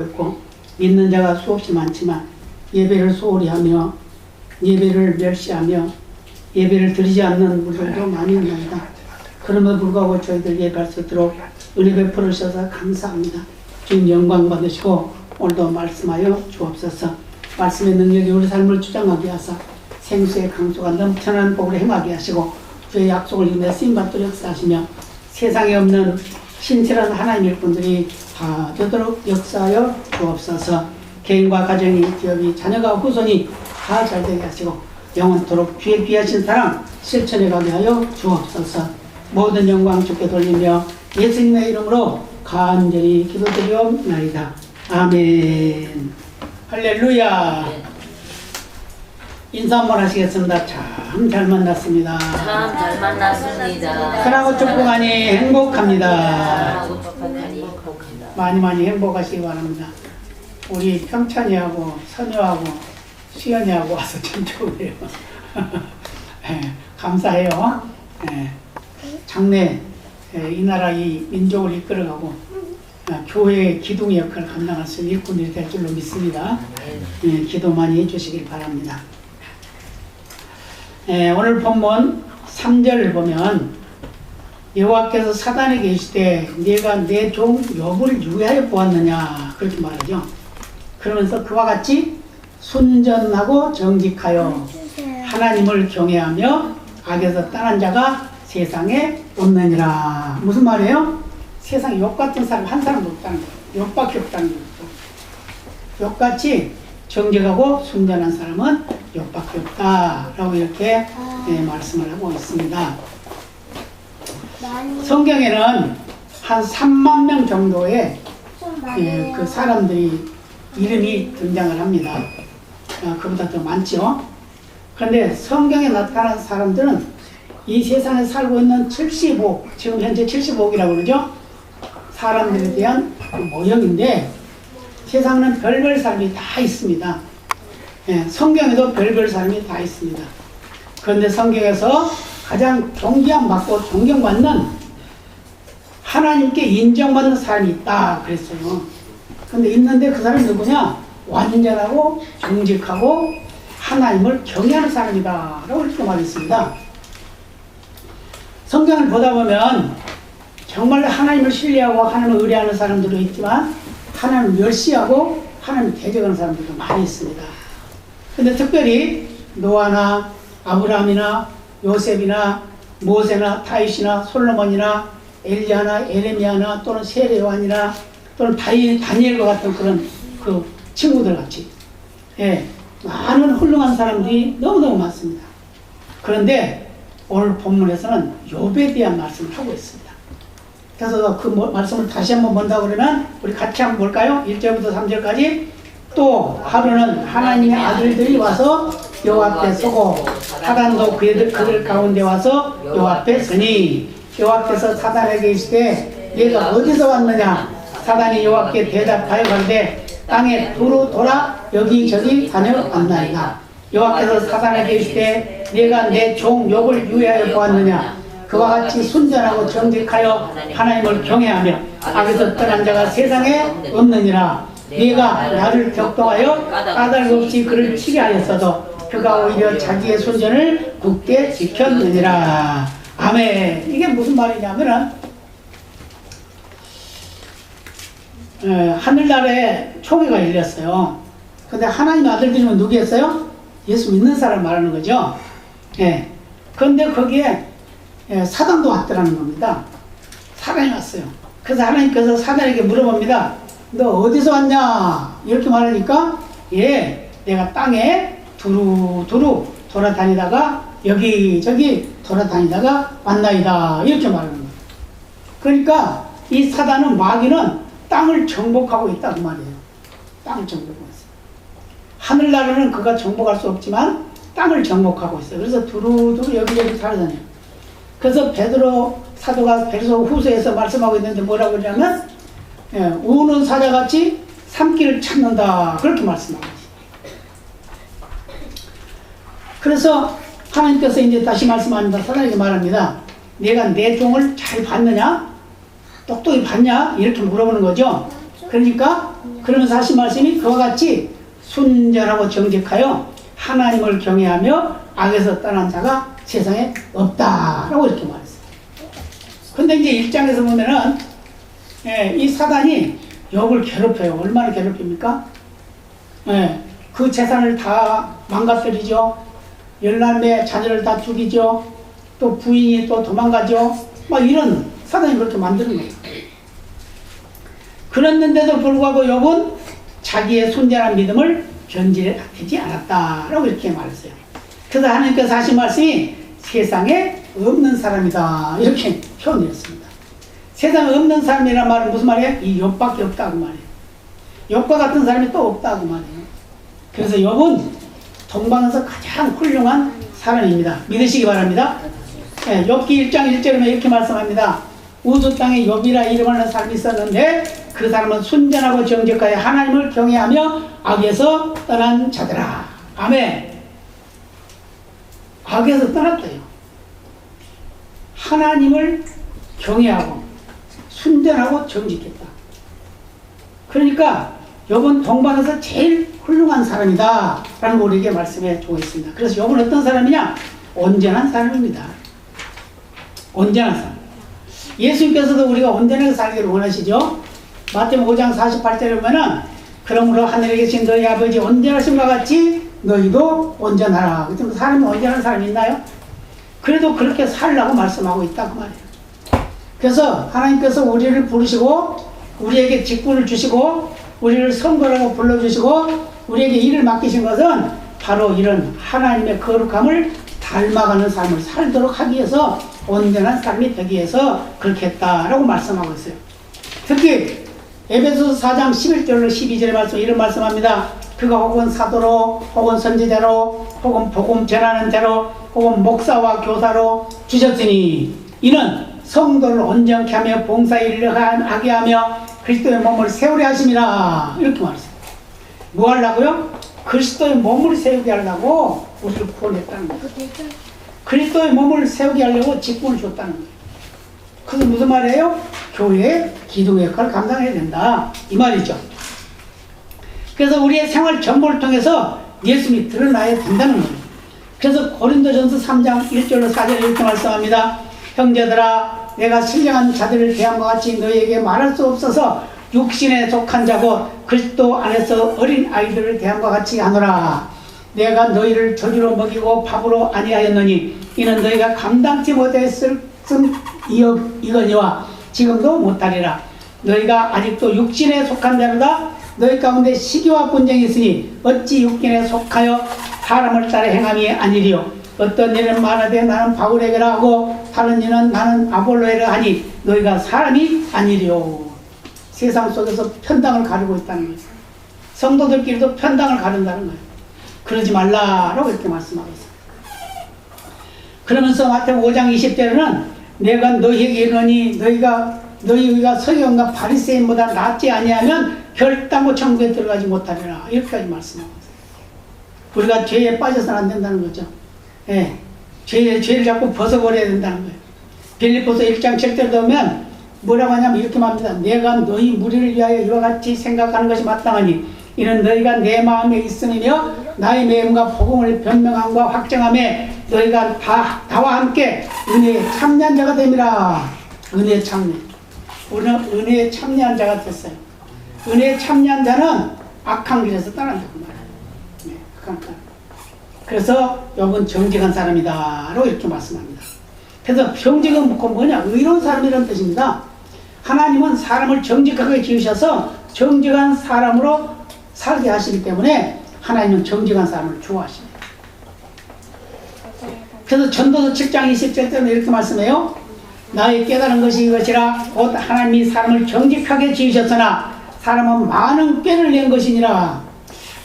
있고 믿는 자가 수없이 많지만 예배를 소홀히 하며 예배를 멸시하며 예배를 드리지 않는 분들도 많이 있습니다. 그럼에도 불구하고 저희들 예배할 수 있도록 은혜 베풀어 주셔서 감사합니다. 주님 영광 받으시고 오늘도 말씀하여 주옵소서. 말씀의 능력이 우리 삶을 주장하게 하사 생수의 강수가 넘쳐나는 복을 행하게 하시고 주의 약속을 인해 쓰임받도록 역사하시며 세상에 없는 신실한 하나님의 분들이 다 되도록 역사하여 주옵소서. 개인과 가정이, 기업이, 자녀가, 후손이 다 잘되게 하시고 영원토록 주의 귀하신 사랑 실천해 가게 하여 주옵소서. 모든 영광 주께 돌리며 예수님의 이름으로 간절히 기도드리옵나이다. 아멘. 할렐루야. 인사 한번 하시겠습니다. 참 잘 만났습니다. 참 잘 만났습니다. 사랑하고 축복하니 행복합니다. 사랑하고 축복하니 행복합니다. 많이 행복하시기 바랍니다. 우리 평찬이하고 선유하고 수연이하고 와서 참 좋으네요. 네, 감사해요. 네, 장래 이 나라 이 민족을 이끌어가고 교회의 기둥 역할을 감당할 수 있는 일꾼들이 될 줄로 믿습니다. 네, 기도 많이 해주시길 바랍니다. 네, 오늘 본문 3절을 보면 여호와께서 사단에게 계시되 네가 내 종 욥을 유해하여 보았느냐 그렇게 말하죠. 그러면서 그와 같이 순전하고 정직하여 하나님을 경외하며 악에서 떠난 자가 세상에 없느니라. 무슨 말이에요? 세상에 욥 같은 사람 한 사람도 없다는 거예요. 욥밖에 없다는 거죠. 욥같이 정직하고 순전한 사람은 욥밖에 없다라고 이렇게 말씀을 하고 있습니다. 성경에는 한 3만 명 정도의 그 사람들이 이름이 등장을 합니다. 그보다 더 많죠. 그런데 성경에 나타난 사람들은 이 세상에 살고 있는 75, 지금 현재 75억이라고 그러죠. 사람들에 대한 모형인데 세상에는 별별 사람이 다 있습니다. 성경에도 별별 사람이 다 있습니다. 그런데 성경에서 가장 존경받고 존경받는 하나님께 인정받는 사람이 있다 그랬어요. 근데 있는데 그 사람이 누구냐? 완전하고 정직하고 하나님을 경외하는 사람이다 라고 이렇게 말했습니다. 성경을 보다 보면 정말 하나님을 신뢰하고 하나님을 의뢰하는 사람들도 있지만 하나님을 멸시하고 하나님을 대적하는 사람들도 많이 있습니다. 근데 특별히 노아나 아브라함이나 요셉이나 모세나 다윗이나 솔로몬이나 엘리야나 에레미야나 또는 세례요한이나 또는 다니엘과 같은 그런 그 친구들 같이 많은 훌륭한 사람들이 너무너무 많습니다. 그런데 오늘 본문에서는 욥에 대한 말씀을 하고 있습니다. 그래서 그 말씀을 다시 한번 본다고 그러면 우리 같이 한번 볼까요? 1절부터 3절까지. 또 하루는 하나님의 아들들이 와서 여호와 앞에 서고 사단도 그들 가운데 와서 여호와 앞에 서니 여호와께서 사단에게 이르시되 네가 어디서 왔느냐? 사단이 여호와께 대답하여 가로되 땅에 두루 돌아 여기저기 다녀왔나이다. 여호와께서 사단에게 이르시되 네가 내 종 욥을 유해하여 보았느냐? 그와 같이 순전하고 정직하여 하나님을 경외하며 악에서 떠난 자가 세상에 없느니라. 네가 나를 격동하여 까닭 없이 그를 치게 하였어도 그가 오히려 자기의 순전을 굳게 지켰느니라. 아멘. 이게 무슨 말이냐면은 하늘나라에 총회가 열렸어요. 근데 하나님 아들들이면 누구였어요? 예수 믿는 사람 말하는 거죠. 그런데 거기에 사단도 왔더라는 겁니다. 사단이 왔어요. 그래서 하나님께서 사단에게 물어봅니다. 너 어디서 왔냐? 이렇게 말하니까 내가 땅에 두루두루 돌아다니다가 여기저기 돌아다니다가 왔나이다. 이렇게 말하는 거예요. 그러니까 이 사단은 마귀는 땅을 정복하고 있다 그 말이에요. 땅을 정복하고 있어요. 하늘나라는 그가 정복할 수 없지만 땅을 정복하고 있어요. 그래서 두루두루 여기저기 돌아다녀요. 그래서 베드로 사도가 베드로 후서에서 말씀하고 있는데 뭐라고 그러냐면 우는 사자같이 산길을 찾는다 그렇게 말씀하고 있어요. 그래서 하나님께서 이제 다시 말씀합니다. 사단에게 말합니다. 내가 내 종을 잘 봤느냐? 똑똑히 봤냐? 이렇게 물어보는 거죠. 그러니까 그러면서 하신 말씀이 그와 같이 순전하고 정직하여 하나님을 경외하며 악에서 떠난 자가 세상에 없다라고 이렇게 말했어요. 근데 이제 1장에서 보면은 이 사단이 욥을 괴롭혀요. 얼마나 괴롭힙니까? 그 재산을 다 망가뜨리죠. 열날매 자녀를 다 죽이죠. 또 부인이 또 도망가죠. 막 이런 사단이 그렇게 만드는 거예요. 그랬는데도 불구하고 욥은 자기의 순전한 믿음을 변질하지 않았다라고 이렇게 말했어요. 그래서 하나님께서 하신 말씀이 세상에 없는 사람이다 이렇게 표현했습니다. 세상에 없는 사람이란 말은 무슨 말이에요? 이 욥밖에 없다고 말이에요. 욥과 같은 사람이 또 없다고 말이에요. 그래서 욥은 동방에서 가장 훌륭한 사람입니다. 믿으시기 바랍니다. 욥기 1장 1절에 이렇게 말씀합니다. 우주 땅에 욥이라 이름하는 사람이 있었는데 그 사람은 순전하고 정직하여 하나님을 경외하며 악에서 떠난 자들아. 아멘. 악에서 떠났대요. 하나님을 경외하고 순전하고 정직했다. 그러니까 욥은 동방에서 제일 훌륭한 사람이다 라는 거 우리에게 말씀해 주고 있습니다. 그래서 욥은 어떤 사람이냐? 온전한 사람입니다. 온전한 사람. 예수님께서도 우리가 온전하게 살기를 원하시죠. 마태복음 5장 48절에 보면은 그러므로 하늘에 계신 너희 아버지 온전하심과 같이 너희도 온전하라. 그때 사람이 온전한 사람이 있나요? 그래도 그렇게 살라고 말씀하고 있다고 말이에요. 그래서 하나님께서 우리를 부르시고 우리에게 직분을 주시고 우리를 선거라고 불러주시고 우리에게 일을 맡기신 것은 바로 이런 하나님의 거룩함을 닮아가는 삶을 살도록 하기 위해서 온전한 삶이 되기 위해서 그렇게 했다라고 말씀하고 있어요. 특히 에베소서 4장 11절로 12절의 말씀 이런 말씀합니다. 그가 혹은 사도로 혹은 선지자로 혹은 복음 전하는 자로 혹은 목사와 교사로 주셨으니 이는 성도를 온전케 하며 봉사일을 하게 하며 그리스도의 몸을 세우려 하심이라 이렇게 말했어요. 뭐 하려고요? 그리스도의 몸을 세우게 하려고 우리를 구원했다는 거예요. 그리스도의 몸을 세우게 하려고 직분을 줬다는 거예요. 그래서 무슨 말이에요? 교회의 기둥의 역할을 감당해야 된다 이 말이죠. 그래서 우리의 생활 전부를 통해서 예수님이 드러나야 된다는 거예요. 그래서 고린도전서 3장 1절로 4절에 이렇게 말씀합니다. 형제들아 내가 신령한 자들을 대함과 같이 너희에게 말할 수 없어서 육신에 속한 자고 그리스도 안에서 어린 아이들을 대함과 같이 하노라. 내가 너희를 저주로 먹이고 밥으로 아니하였느니 이는 너희가 감당치 못했을 이거니와 지금도 못하리라. 너희가 아직도 육신에 속한 자로다. 너희 가운데 시기와 분쟁이 있으니 어찌 육신에 속하여 사람을 따라 행함이 아니리요. 어떤 이는 말하되 나는 바울에게라 하고 다른 이는 나는 아볼로에라 하니 너희가 사람이 아니리요. 세상 속에서 편당을 가르고 있다는 거예요. 성도들끼리도 편당을 가른다는 거예요. 그러지 말라라고 이렇게 말씀하고 있어요. 그러면서 마태복음 5장 20절에는 내가 너희에게 이르노니 너희가 서기관과 바리새인보다 낫지 아니하면 결단코 천국에 들어가지 못하리라 이렇게까지 말씀하고 있어요. 우리가 죄에 빠져서는 안 된다는 거죠. 예, 죄를 자꾸 벗어버려야 된다는 거예요. 빌립보서 1장 7절에 보면 뭐라고 하냐면 이렇게 말합니다. 내가 너희 무리를 위하여 이와 같이 생각하는 것이 마땅하니 이는 너희가 내 마음에 있음이며 나의 매음과 복음을 변명함과 확정함에 너희가 다와 함께 은혜에 참여한 자가 됨이라. 은혜에 참여. 우리는 은혜에 참여한 자가 됐어요. 은혜에 참여한 자는 악한 길에서 떠난다고 말해요. 네, 악한 길. 그래서 욥은 정직한 사람이다 라고 이렇게 말씀합니다. 그래서 정직은 뭐냐? 의로운 사람이라는 뜻입니다. 하나님은 사람을 정직하게 지으셔서 정직한 사람으로 살게 하시기 때문에 하나님은 정직한 사람을 좋아하십니다. 그래서 전도서 7장 20절에는 이렇게 말씀해요. 나의 깨달은 것이 이것이라 곧 하나님이 사람을 정직하게 지으셨으나 사람은 많은 꾀를 낸 것이니라.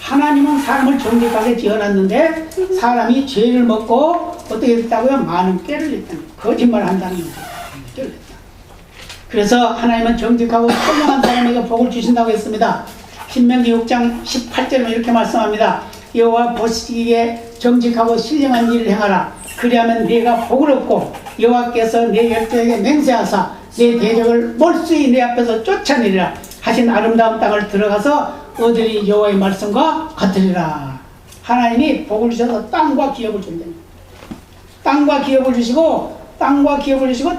하나님은 사람을 정직하게 지어놨는데 사람이 죄를 먹고 어떻게 됐다고요? 많은 꾀를 냈다는 거예요. 거짓말을 한다는 거죠. 그래서 하나님은 정직하고 선량한 사람에게 복을 주신다고 했습니다. 신명기 6장 18절에 이렇게 말씀합니다. 여호와 보시기에 정직하고 신령한 일을 행하라. 그리하면 네가 복을 얻고 여호와께서 네 열조에게 맹세하사 네 대적을 몰수히 내 앞에서 쫓아내리라 하신 아름다운 땅을 들어가서 얻으리 여호와의 말씀과 같으리라. 하나님이 복을 주셔서 땅과 기업을 준다는 거예요. 땅과 기업을 주시고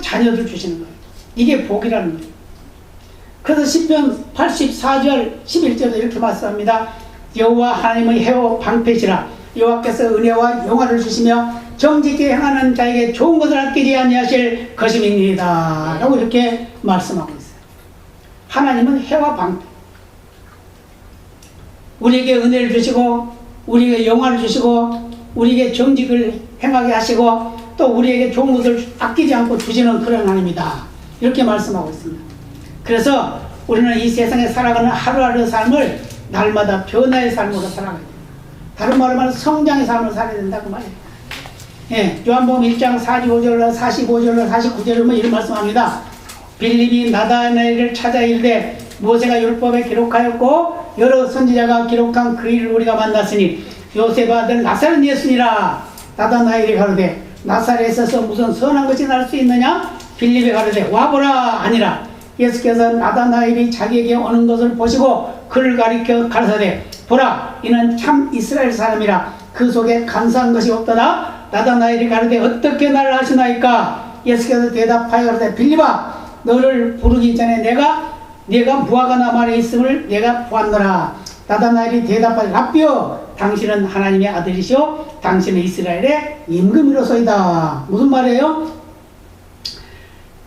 자녀들 주시는 거예요. 이게 복이라는 거예요. 그래서 시편 84절 11절에 이렇게 말씀합니다. 여호와 하나님의 해오 방패시라. 여호와께서 은혜와 영화를 주시며 정직히 행하는 자에게 좋은 것을 아끼지 아니하실 것임이니이다 라고 이렇게 말씀하고 있어요. 하나님은 해와 방패, 우리에게 은혜를 주시고 우리에게 영화를 주시고 우리에게 정직을 행하게 하시고 또 우리에게 좋은 것을 아끼지 않고 주시는 그런 하나님이다 이렇게 말씀하고 있습니다. 그래서 우리는 이 세상에 살아가는 하루하루 삶을 날마다 변화의 삶으로 살아가야 돼요. 다른 말로 말하면 성장의 삶을 살아야 된다고 말이에요. 예, 요한복음 1장 45절로 45절로 49절로 이런 말씀합니다. 빌립이 나다나엘을 찾아 이르되 모세가 율법에 기록하였고 여러 선지자가 기록한 그 일을 우리가 만났으니 요셉 아들 나사렛 예수니라. 나다나엘이 가로되 나사렛에서 무슨 선한 것이 날 수 있느냐? 빌립이 가로되 와보라 아니라. 예수께서 나다나엘이 자기에게 오는 것을 보시고 그를 가리켜 가르사되 보라 이는 참 이스라엘 사람이라 그 속에 간사한 것이 없더라. 나다나엘이 가로되 어떻게 나를 아시나이까? 예수께서 대답하여 가로되 빌립아 너를 부르기 전에 내가 무화과나 말에 있음을 내가 보았노라. 나다나엘이 대답하되 라삐요 당신은 하나님의 아들이시오 당신은 이스라엘의 임금이로소이다. 무슨 말이에요?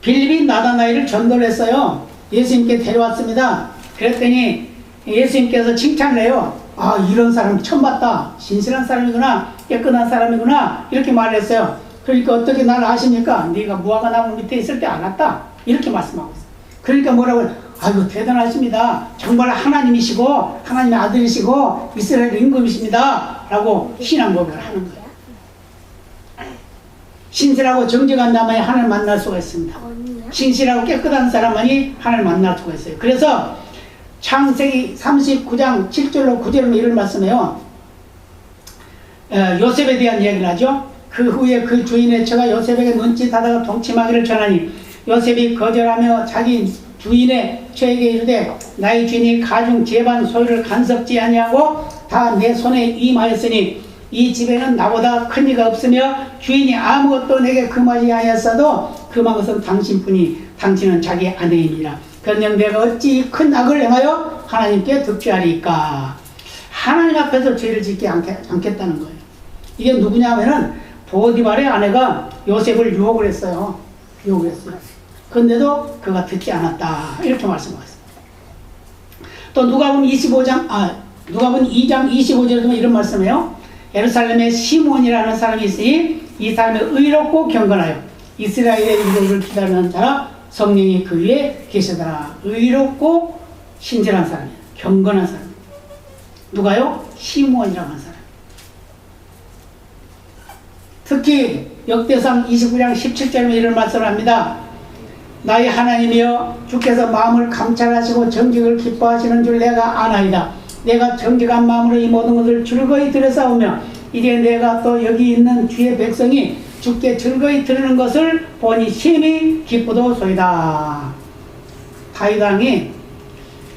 빌립이 나다나엘을 전도를 했어요. 예수님께 데려왔습니다. 그랬더니 예수님께서 칭찬을 해요. 아 이런 사람 처음 봤다. 신실한 사람이구나. 깨끗한 사람이구나. 이렇게 말했어요. 그러니까 어떻게 나를 아십니까? 네가 무화과 나무 밑에 있을 때 알았다. 이렇게 말씀하고 있어요. 그러니까 뭐라고 해요? 아이고 대단하십니다. 정말 하나님이시고 하나님의 아들이시고 이스라엘 임금이십니다. 라고 신앙 고백을 하는 거예요. 신실하고 정직한 자만이 하나님을 만날 수가 있습니다. 신실하고 깨끗한 사람만이 하나님을 만날 수가 있어요. 그래서 창세기 39장 7절로 9절로 이런 말씀해요. 요셉에 대한 이야기를 하죠. 그 후에 그 주인의 처가 요셉에게 눈짓하다가 동침하기를 전하니 요셉이 거절하며 자기 주인의 처에게 이르되 나의 주인이 가중 제반 소유를 간섭지 아니하고 다 내 손에 임하였으니 이 집에는 나보다 큰 이가 없으며 주인이 아무것도 내게 금하지 아니하였어도 금한 것은 당신뿐이 당신은 자기 아내이니라. 그런즉 내가 어찌 큰 악을 행하여 하나님께 득죄하리까? 하나님 앞에서 죄를 짓지 않겠다는 거예요. 이게 누구냐 하면은 보디발의 아내가 요셉을 유혹을 했어요. 유혹을 했어요. 그런데도 그가 듣지 않았다. 이렇게 말씀하셨어요. 또 누가복음 2장 25절에도 이런 말씀이에요. 예루살렘에 시몬이라는 사람이 있으니 이 사람이 의롭고 경건하여 이스라엘의 이름을 기다리는 자라 성령이 그 위에 계시더라. 의롭고 신실한 사람이에요. 경건한 사람. 누가요? 시몬이라고 하는 사람. 특히 역대상 29장 17절에 이런 말씀을 합니다. 나의 하나님이여 주께서 마음을 감찰하시고 정직을 기뻐하시는 줄 내가 아나이다. 내가 정직한 마음으로 이 모든 것을 즐거이 들여싸우며 이제 내가 또 여기 있는 주의 백성이 주께 즐거이 들으는 것을 보니 심히 기쁘도소이다. 다윗 왕이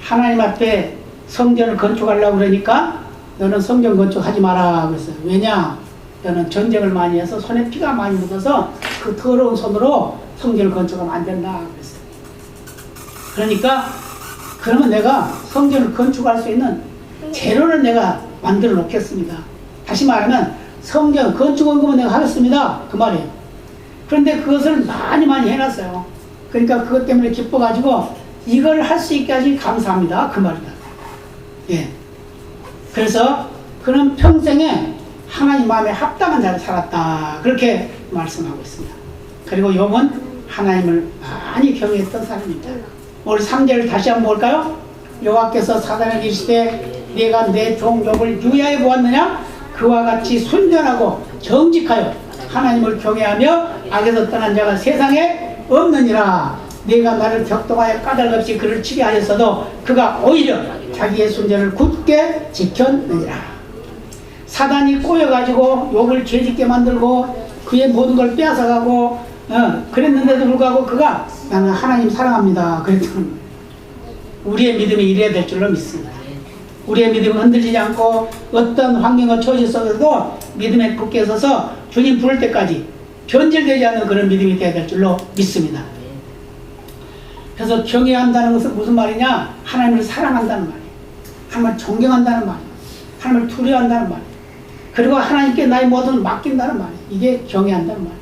하나님 앞에 성전을 건축하려고 그러니까 너는 성전 건축하지 마라 그랬어요. 왜냐? 너는 전쟁을 많이 해서 손에 피가 많이 묻어서 그 더러운 손으로 성전을 건축하면 안 된다 그랬어요. 그러니까 그러면 내가 성전을 건축할 수 있는 재료를 내가 만들어 놓겠습니다. 다시 말하면 성전 건축원금은 내가 하겠습니다. 그 말이에요. 그런데 그것을 많이 해놨어요. 그러니까 그것 때문에 기뻐가지고 이걸 할 수 있게 하시니 감사합니다. 그 말이다. 예. 그래서 그는 평생에 하나님 마음에 합당한 자를 살았다. 그렇게 말씀하고 있습니다. 그리고 욥은 하나님을 많이 경외했던 사람입니다. 우리 3절을 다시 한번 볼까요? 여호와께서 사단에게 이르시되 네가 내 종 욥을 유야해 보았느냐? 그와 같이 순전하고 정직하여 하나님을 경외하며 악에서 떠난 자가 세상에 없느니라. 네가 나를 격동하여 까닭없이 그를 치게 하였어도 그가 오히려 자기의 순전을 굳게 지켰느니라. 사단이 꼬여가지고 욥을 죄짓게 만들고 그의 모든 걸 빼앗아가고 그랬는데도 불구하고 그가 나는 하나님 사랑합니다 그랬다는 거예요. 우리의 믿음이 이래야 될 줄로 믿습니다. 우리의 믿음은 흔들리지 않고 어떤 환경과 처지 속에서도 믿음에 굳게 서서 주님 부를 때까지 변질되지 않는 그런 믿음이 되어야 될 줄로 믿습니다. 그래서 경외한다는 것은 무슨 말이냐? 하나님을 사랑한다는 말이에요. 하나님을 존경한다는 말이에요. 하나님을 두려워한다는 말이에요. 그리고 하나님께 나의 모든 맡긴다는 말이에요. 이게 경외한다는 말이에요.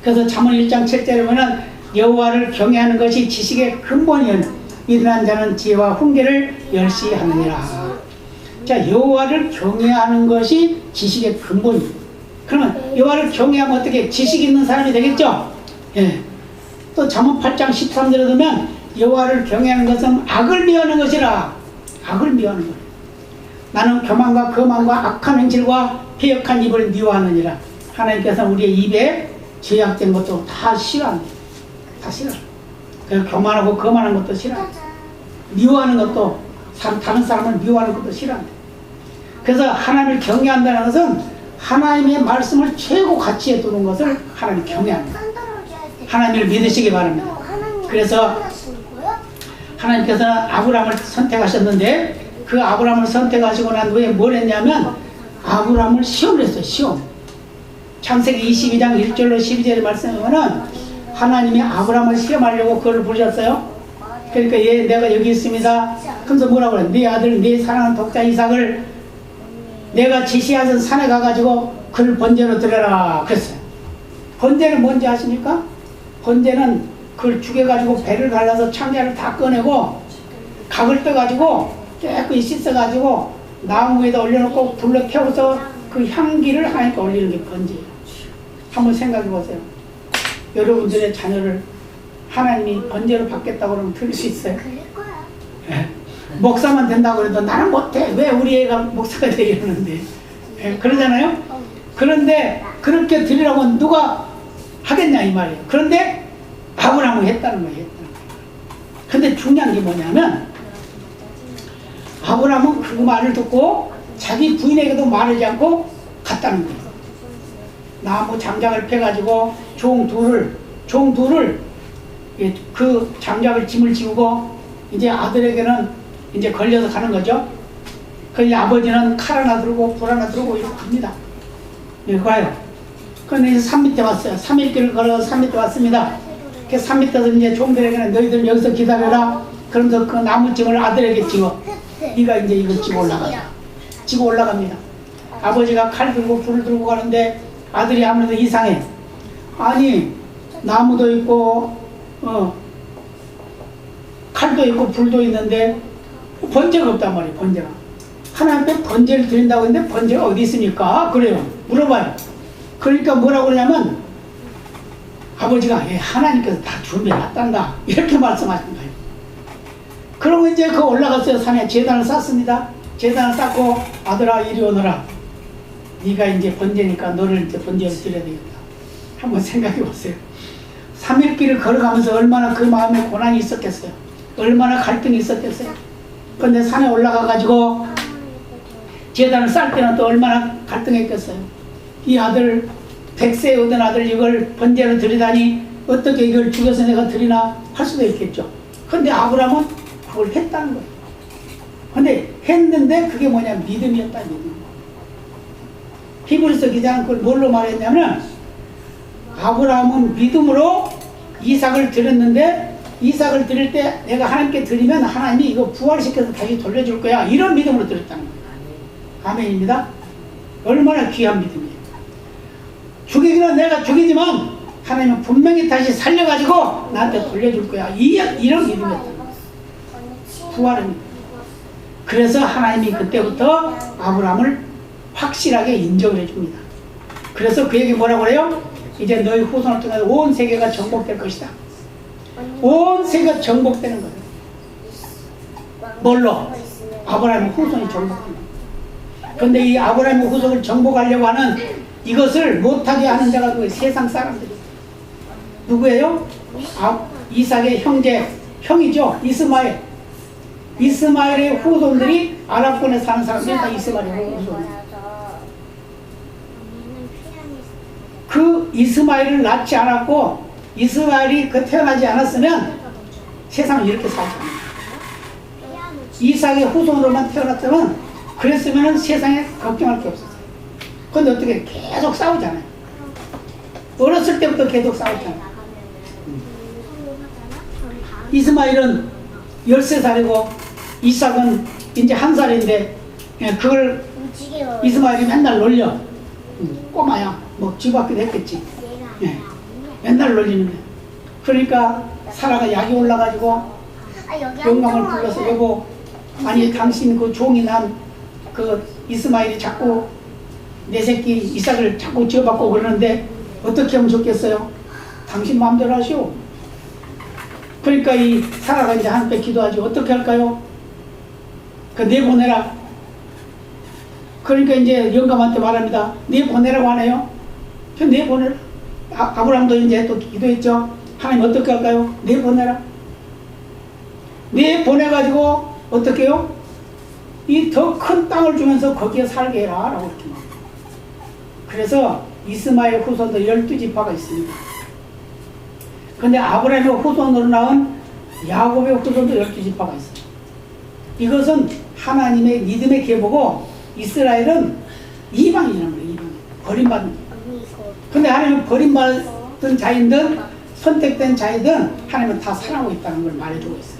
그래서 잠언 1장 7절에 보면 여호와를 경외하는 것이 지식의 근본이요 믿음한 자는 지혜와 훈계를 열심히 하느니라. 자, 여호와를 경외하는 것이 지식의 근본이에요. 그러면 여호와를 경외하면 어떻게 지식 있는 사람이 되겠죠? 예. 또 잠언 8장 13절에 보면 여호와를 경외하는 것은 악을 미워하는 것이라. 악을 미워하는 거예요. 나는 교만과 거만과 악한 행실과 패역한 입을 미워하느니라. 하나님께서는 우리의 입에 죄악된 것도 다 싫어합니다. 다 싫어. 그래서 교만하고 거만한 것도 싫어합니다. 미워하는 것도, 다른 사람을 미워하는 것도 싫어합니다. 그래서 하나님을 경외한다는 것은 하나님의 말씀을 최고 가치에 두는 것을 하나님 경외합니다. 하나님을 믿으시기 바랍니다. 그래서 하나님께서는 아브라함을 선택하셨는데 그 아브라함을 선택하시고 난 후에 뭘 했냐면 아브라함을 시험을 했어요. 시험. 창세기 22장 1절로 12절의 말씀에 보면 하나님이 아브라함을 시험하려고 그를 부르셨어요. 그러니까 내가 여기 있습니다. 그래서 뭐라고 그래? 네 아들, 네 사랑하는 독자 이삭을 내가 지시하던 산에 가가지고 그를 번제로 드려라 그랬어요. 번제는 뭔지 아십니까? 번제는 그걸 죽여가지고 배를 갈라서 창자를 다 꺼내고 각을 떠가지고 깨끗이 씻어가지고 나무 위에다 올려놓고 불로 태워서 그 향기를 하나님께 올리는 게 번제예요. 한번 생각해 보세요. 여러분들의 자녀를 하나님이 번제로 받겠다고 그러면 들을 수 있어요? 예. 목사만 된다고 해도 나는 못해. 왜 우리 애가 목사가 되겠는데? 예. 그러잖아요? 그런데 그렇게 드리라고 누가 하겠냐 이 말이에요. 그런데 아브라함은 했다는 거예요. 근데 중요한 게 뭐냐면 아브라함은 그 말을 듣고 자기 부인에게도 말하지 않고 갔다는 거예요. 나무 장작을 펴가지고 종 둘을 그 장작을 짐을 지우고 이제 아들에게는 이제 걸려서 가는 거죠. 그 아버지는 칼 하나 들고 불 하나 들고 이렇게 갑니다. 여기 가요. 그런데 이제 산 밑에 왔어요. 3일길을 걸어서 산 밑에 왔습니다. 그 산 밑에서 이제 종들에게는 너희들 여기서 기다려라. 그러면서 그 나무짐을 아들에게 지워. 네가 이제 이거 지고 올라가자. 지고 올라갑니다. 아버지가 칼 들고 불을 들고 가는데 아들이 아무래도 이상해. 아니 나무도 있고 칼도 있고 불도 있는데 번제가 없단 말이에요. 번제가. 하나님 앞에 번제를 드린다고 했는데 번제가 어디 있습니까? 그래요. 물어봐요. 그러니까 뭐라고 그러냐면 아버지가 하나님께서 다 준비해놨단다. 이렇게 말씀하신 거예요. 그러고 이제 그 올라갔어요. 산에 제단을 쌓습니다. 제단을 쌓고 아들아 이리 오너라. 네가 이제 번제니까 너를 이제 번제를 드려야 되겠다. 한번 생각해 보세요. 3일 길을 걸어가면서 얼마나 그 마음에 고난이 있었겠어요. 얼마나 갈등이 있었겠어요. 근데 산에 올라가가지고 제단을 쌓을 때는 또 얼마나 갈등했겠어요. 이 아들 100세에 얻은 아들 이걸 번제로 드리다니 어떻게 이걸 죽여서 내가 드리나 할 수도 있겠죠. 근데 아브라함은 그걸 했다는 거예요. 근데 했는데 그게 뭐냐 믿음이었다. 믿음. 히브리서 기자는 그걸 뭘로 말했냐면 아브라함은 믿음으로 이삭을 드렸는데 이삭을 드릴 때 내가 하나님께 드리면 하나님이 이거 부활시켜서 다시 돌려줄 거야. 이런 믿음으로 드렸다는 거예요. 아멘입니다. 얼마나 귀한 믿음이에요. 죽이기는 내가 죽이지만 하나님은 분명히 다시 살려가지고 나한테 돌려줄 거야. 이런 믿음이었다는 거예요. 부활은. 그래서 하나님이 그때부터 아브라함을 확실하게 인정을 해줍니다. 그래서 그에게 뭐라고 그래요? 이제 너희 후손을 통해서 온 세계가 정복될 것이다. 온 세계가 정복되는 거예요. 뭘로? 아브라함의 후손이 정복합니다. 그런데 이 아브라함의 후손을 정복하려고 하는 이것을 못하게 하는 자가 누구예요? 세상 사람들이. 누구예요? 이삭의 형이죠. 이스마엘. 이스마엘의 후손들이 아랍권에 사는 사람들이 다 이스마엘의 후손이에요. 그 이스마엘을 낳지 않았고 이스마엘이 그 태어나지 않았으면 세상은 이렇게 살지 않아요. 이삭의 후손으로만 태어났다면 그랬으면 세상에 걱정할 게 없었어요. 근데 어떻게 계속 싸우잖아요. 어렸을 때부터 계속 싸웠잖아요. 이스마엘은 13살이고 이삭은 이제 1살인데 그걸 이스마엘이 맨날 놀려. 꼬마야 뭐 쥐받기도 했겠지. 맨날 놀리는데 그러니까 사라가 약이 올라가지고 영감을 불러서 여보, 아니 당신 그 종이 난 그 이스마엘이 자꾸 내 새끼 이삭을 자꾸 지어받고 그러는데 어떻게 하면 좋겠어요? 당신 마음대로 하시오. 그러니까 이 사라가 이제 한배 기도하지. 어떻게 할까요? 그 내보내라. 그러니까 이제 영감한테 말합니다. 내보내라고 하네요. 저 내보내라. 아브라함도 이제 또 기도했죠. 하나님 어떻게 할까요? 내보내라. 내보내가지고 어떻게 해요? 이 더 큰 땅을 주면서 거기에 살게 해라 라고 이렇게 말합니다. 그래서 이스마엘 후손도 12지파가 있습니다. 근데 아브라함의 후손으로 나온 야곱의 후손도 12지파가 있어요. 이것은 하나님의 믿음의 계보고 이스라엘은 이방인이란 말이에요. 이방인. 버림받은. 근데 하나님은 버림받은 자이든 선택된 자이든 하나님은 다 사랑하고 있다는 걸 말해주고 있어요.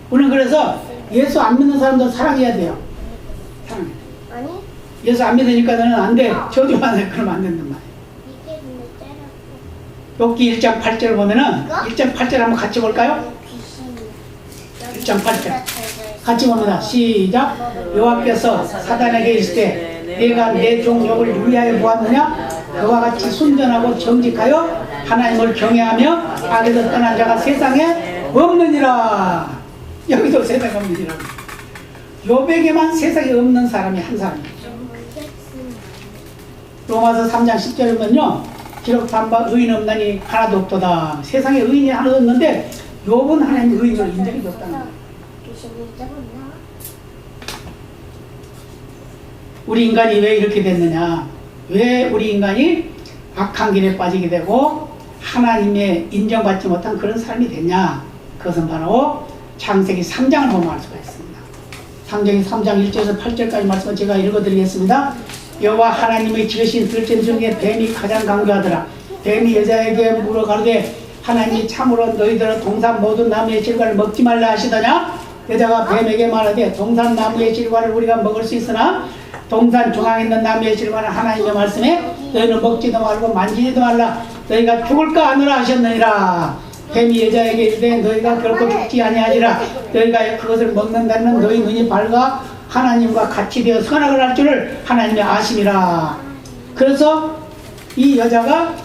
우리는 그래서 예수 안 믿는 사람도 사랑해야 돼요. 사랑해. 예수 안 믿으니까 너는 안 돼. 저주만 해. 그러면 안 된단 말이에요. 욥기 1장 8절을 보면은 1장 8절 한번 같이 볼까요? 1장 8절 같이 봅니다. 시작. 여호와께서 사단에게 이르시되 내가 내 종 욥을 위하여 보았느냐? 그와 같이 순전하고 정직하여 하나님을 경외하며 악에서 떠난 자가 세상에 없느니라. 여기도 세상에 없느니라. 욥에게만 세상에 없는 사람이 한 사람이에요. 로마서 3장 10절을 보면요, 기록한 바 의인 없나니 하나도 없도다. 세상에 의인이 하나도 없는데 욥은 하나님의 의인으로 인정이 됐다는 거예요. 우리 인간이 왜 이렇게 됐느냐? 왜 우리 인간이 악한 길에 빠지게 되고 하나님의 인정받지 못한 그런 삶이 됐냐? 그것은 바로 창세기 3장을 보면 알 수가 있습니다. 창세기 3장 1절에서 8절까지 말씀을 제가 읽어드리겠습니다. 여호와 하나님의 지으신 들짐 중에 뱀이 가장 강교하더라. 뱀이 여자에게 물어 가로되 하나님이 참으로 너희들은 동산 모든 나무의 질과를 먹지 말라 하시더냐? 여자가 뱀에게 말하되 동산 나무의 질과를 우리가 먹을 수 있으나 동산 중앙에 있는 나무의 질과는 하나님의 말씀에 너희는 먹지도 말고 만지지도 말라. 너희가 죽을까 하느라 하셨느니라. 뱀이 여자에게 이르되 너희가 결코 죽지 아니하리라. 너희가 그것을 먹는다면 너희 눈이 밝아 하나님과 같이 되어 선악을 할 줄을 하나님이 아심이라. 그래서 이 여자가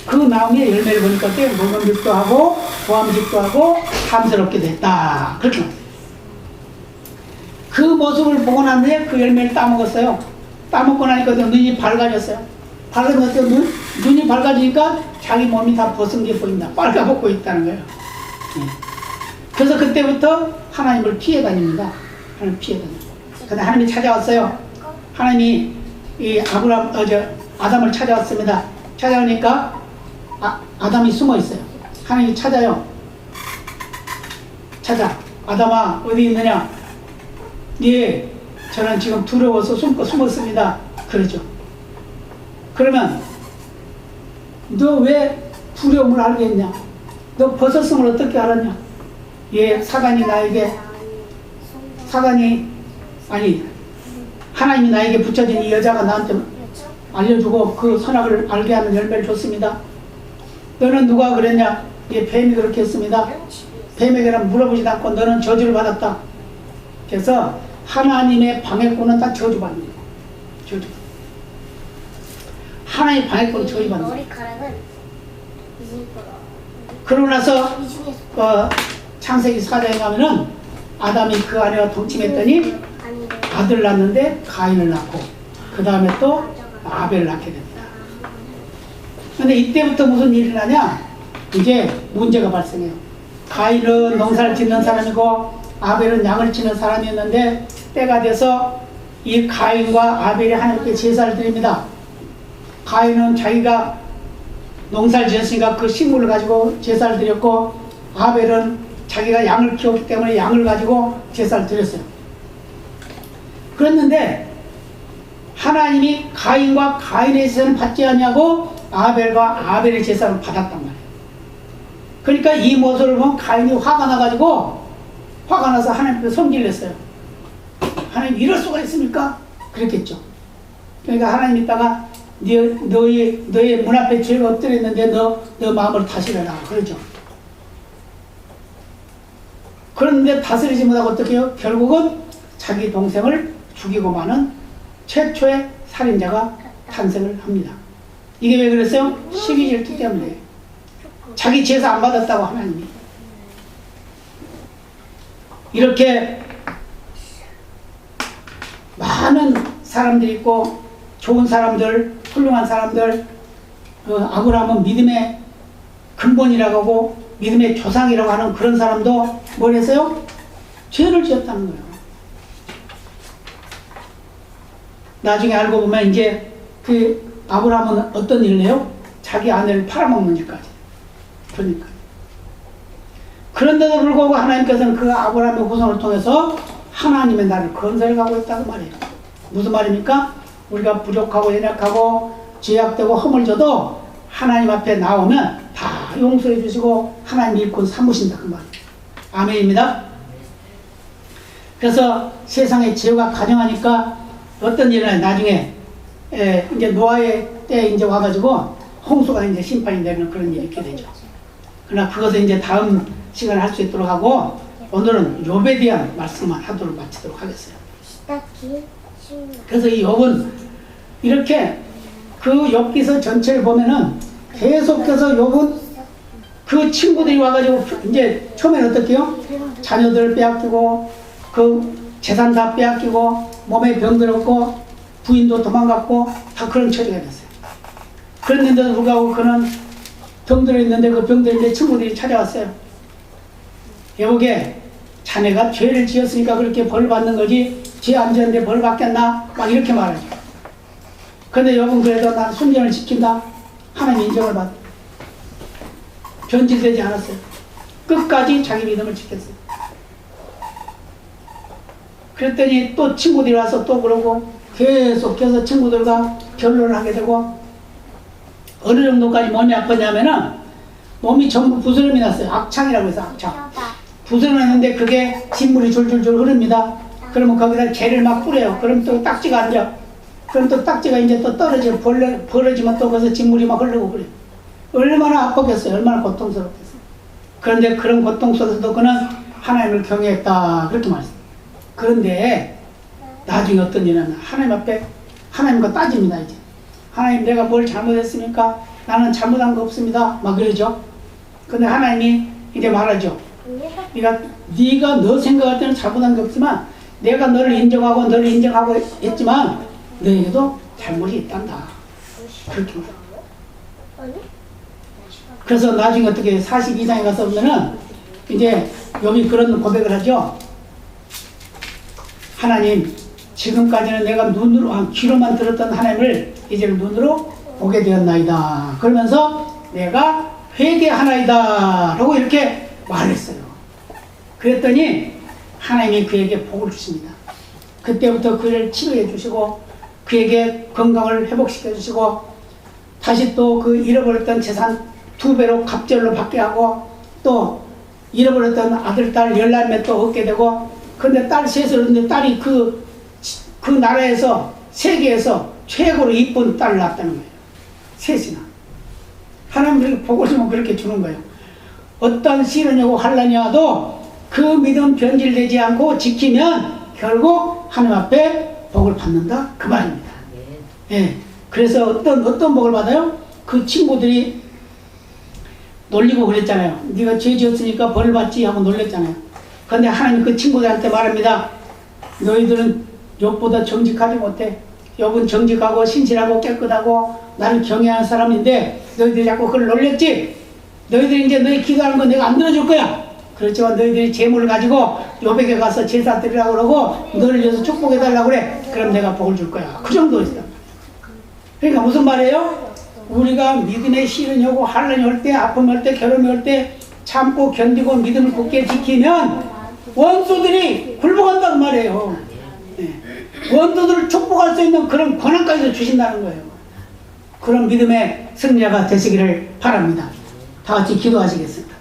그 나무의 열매를 보니까 먹음직도 하고 보암직도 하고 탐스럽게 됐다. 그렇게 말해요. 그 모습을 보고 난 후에 그 열매를 따먹었어요. 따먹고 나니까 눈이 밝아졌어요. 밝아졌을 때 눈이 밝아지니까 자기 몸이 다 벗은 게 보인다. 빨가벗고 있다는 거예요. 그래서 그때부터 하나님을 피해 다닙니다. 하나님 피해 다닙니다. 근데 하나님이 찾아왔어요. 하나님이 이 아담을 찾아왔습니다. 찾아오니까 아담이 숨어 있어요. 하나님이 찾아요. 찾아. 아담아 어디 있느냐? 예, 저는 지금 두려워서 숨었습니다. 그러죠. 그러면 너 왜 두려움을 알겠냐? 너 벗었음을 어떻게 알았냐? 예, 하나님이 나에게 붙여진 이 여자가 나한테 알려주고 그 선악을 알게 하는 열매를 줬습니다. 너는 누가 그랬냐? 예, 뱀이 그렇게 했습니다. 뱀에게는 물어보지도 않고 너는 저주를 받았다. 그래서 하나님의 방해꾼은 다 저주받는 거예요. 저주. 하나님의 방해꾼은 저주받는 거예요. 그러고 나서 창세기 4장에 가면은 아담이 그 아내와 동침했더니 아들 낳는데 가인을 낳고 그 다음에 또 아벨을 낳게 됩니다. 근데 이때부터 무슨 일이 나냐? 이제 문제가 발생해요. 가인은 농사를 짓는 사람이고 아벨은 양을 치는 사람이었는데 때가 돼서 이 가인과 아벨이 하나님께 제사를 드립니다. 가인은 자기가 농사를 지었으니까 그 식물을 가지고 제사를 드렸고 아벨은 자기가 양을 키웠기 때문에 양을 가지고 제사를 드렸어요. 그랬는데 하나님이 가인과 가인의 제사는 받지 않냐고 아벨과 아벨의 제사를 받았단 말이에요. 그러니까 이 모습을 보면 가인이 화가 나가지고 화가 나서 하나님께 성질을 냈어요. 하나님 이럴 수가 있습니까? 그랬겠죠. 그러니까 하나님 이따가 너의 문 앞에 죄가 엎드렸는데 너 마음을 다스려라 그러죠. 그런데 다스리지 못하고 어떻게 해요? 결국은 자기 동생을 죽이고 마는 최초의 살인자가 탄생을 합니다. 이게 왜 그랬어요? 시기질투 때문에. 자기 제사 안 받았다고 하나님이. 이렇게 많은 사람들이 있고 좋은 사람들, 훌륭한 사람들, 아브라함은 믿음의 근본이라고 하고 믿음의 조상이라고 하는 그런 사람도 뭘 했어요? 죄를 지었다는 거예요. 나중에 알고 보면 이제 그 아브라함은 어떤 일을 해요? 자기 아내를 팔아먹는 일까지. 그러니까. 그런데도 불구하고 하나님께서는 그 아브라함의 후손을 통해서 하나님의 나라를 건설하고 있다고 말해요. 무슨 말입니까? 우리가 부족하고 연약하고 죄악되고 허물져도 하나님 앞에 나오면 다 용서해 주시고 하나님 일꾼 삼으신다 그 말이에요. 아멘입니다. 그래서 세상에 죄가 가정하니까 어떤 일은 나중에 이제 노아의 때 이제 와가지고 홍수가 이제 심판이 되는 그런 일이 있게 되죠. 그러나 그것은 이제 다음 시간에 할 수 있도록 하고 오늘은 욥에 대한 말씀만 하도록 마치도록 하겠어요. 그래서 이 욥은 이렇게 그 욥기서 전체를 보면은 계속해서 욥은 그 친구들이 와가지고 이제 처음에는 어떻게 해요? 자녀들 빼앗기고 그 재산 다 빼앗기고 몸에 병들었고 부인도 도망갔고 다 그런 처지가 됐어요. 그랬는데도 불구하고 그는 병들어 있는데 그 병들인데 친구들이 찾아왔어요. 여보게 자네가 죄를 지었으니까 그렇게 벌 받는 거지 죄 안 지었는데 벌 받겠나? 막 이렇게 말하죠. 그런데 여러분 그래도 난 순전을 지킨다. 하나님 인정을 받아. 변질되지 않았어요. 끝까지 자기 믿음을 지켰어요. 그랬더니 또 친구들이 와서 또 그러고 계속해서 친구들과 결론을 하게 되고 어느 정도까지 몸이 아팠냐면은 몸이 전부 부스럼이 났어요. 악창이라고 해서 악창. 부스럼이 났는데 그게 진물이 줄줄줄 흐릅니다. 그러면 거기다 개를 막 뿌려요. 그럼 또 딱지가 앉아. 그럼 또 딱지가 이제 또 떨어져 벌어지면 또 거기서 진물이 막 흐르고 그래요. 얼마나 아팠겠어요. 얼마나 고통스럽겠어요. 그런데 그런 고통 속에서도 그는 하나님을 경외했다. 그렇게 말했어요. 그런데 나중에 어떤 일은 하나님 앞에 하나님과 따집니다. 이제 하나님 내가 뭘 잘못했습니까? 나는 잘못한 거 없습니다. 막 그러죠. 근데 하나님이 이제 말하죠. 네가 너 생각할 때는 잘못한 게 없지만 내가 너를 인정하고 했지만 너에게도 잘못이 있단다. 그렇게 말해요. 그래서 나중에 어떻게 42장에 가서 보면은 이제 욥이 그런 고백을 하죠. 하나님 지금까지는 내가 귀로만 들었던 하나님을 이제는 눈으로 보게 되었나이다. 그러면서 내가 회개하나이다 라고 이렇게 말했어요. 그랬더니 하나님이 그에게 복을 주십니다. 그때부터 그를 치료해 주시고 그에게 건강을 회복시켜 주시고 다시 또 그 잃어버렸던 재산 2배로 갑절로 받게 하고 또 잃어버렸던 아들, 딸 11명 또 얻게 되고 근데 딸 셋을 얻는데 딸이 그 나라에서 세계에서 최고로 이쁜 딸을 낳았다는 거예요. 셋이나. 하나님이 복을 주면 그렇게 주는 거예요. 어떤 시련이고 환난이 와도 그 믿음 변질되지 않고 지키면 결국 하나님 앞에 복을 받는다 그 말입니다. 예. 그래서 어떤 복을 받아요? 그 친구들이 놀리고 그랬잖아요. 네가 죄 지었으니까 벌을 받지 하고 놀렸잖아요. 그런데 하나님 그 친구들한테 말합니다. 너희들은 욥보다 정직하지 못해. 욥은 정직하고 신실하고 깨끗하고 나를 경외하는 사람인데 너희들이 자꾸 그걸 놀렸지. 너희들이 이제 너희 기도하는 거 내가 안 들어줄 거야. 그렇지만 너희들이 재물을 가지고 욥에게 가서 제사 드리라고 그러고 너를 위해서 축복해달라고 그래. 그럼 내가 복을 줄 거야. 그 정도였어요. 그러니까 무슨 말이에요? 우리가 믿음의 시련이 오고 환난이 올 때, 아픔이 올 때, 결혼이 올 때 참고 견디고 믿음을 굳게 지키면 원수들이 굴복한다고 말해요. 예. 원수들을 축복할 수 있는 그런 권한까지도 주신다는 거예요. 그런 믿음의 승리자가 되시기를 바랍니다. 다 같이 기도하시겠습니다.